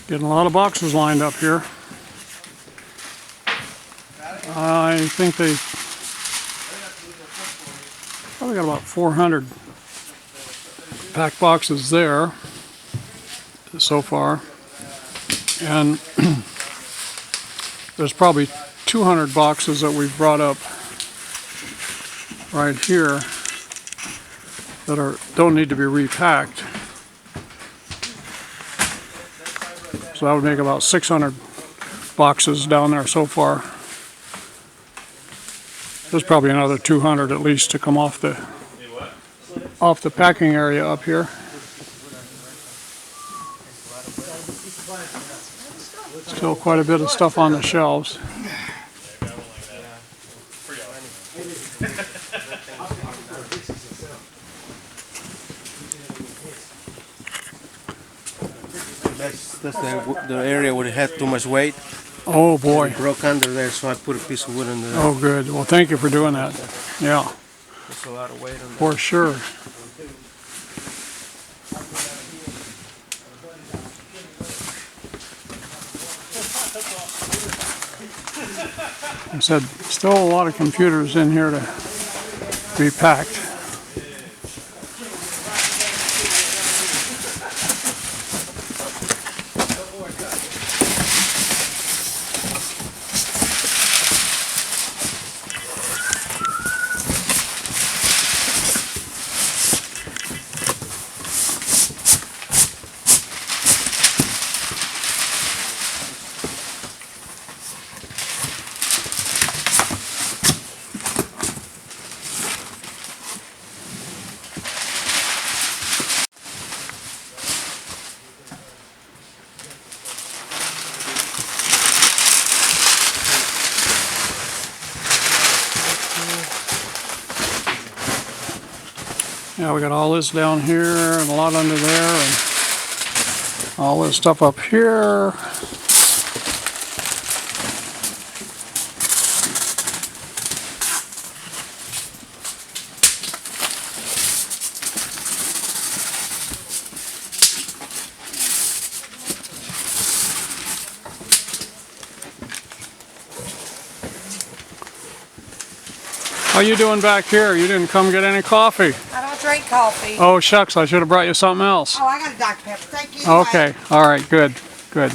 Getting a lot of boxes lined up here. I think they probably got about 400 packed boxes there so far. And there's probably 200 boxes that we've brought up right here that don't need to be repacked. So that would make about 600 boxes down there so far. There's probably another 200 at least to come off the packing area up here. Still quite a bit of stuff on the shelves. That's the area where it had too much weight. Oh boy. It broke under there, so I put a piece of wood under there. Oh good. Well, thank you for doing that. Yeah. There's a lot of weight on there. For sure. I said, still a lot of computers in here to be packed. Yeah, we got all this down here and a lot under there and all this stuff up here. How you doing back here? You didn't come get any coffee. I don't drink coffee. Oh shucks, I should have brought you something else. Oh, I got a Dr. Pepper. Thank you. Okay, all right, good, good.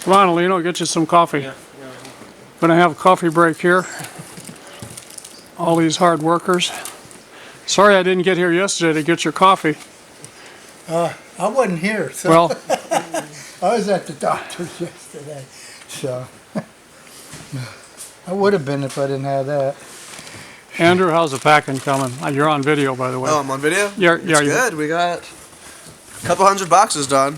Come on, Alino, get you some coffee. Yeah. Gonna have a coffee break here. All these hard workers. Sorry I didn't get here yesterday to get your coffee. I wasn't here, so Well, I was at the doctor's yesterday, so I would have been if I didn't have that. Andrew, how's the packing coming? You're on video, by the way. Oh, I'm on video? Yeah, It's good. We got a couple hundred boxes done.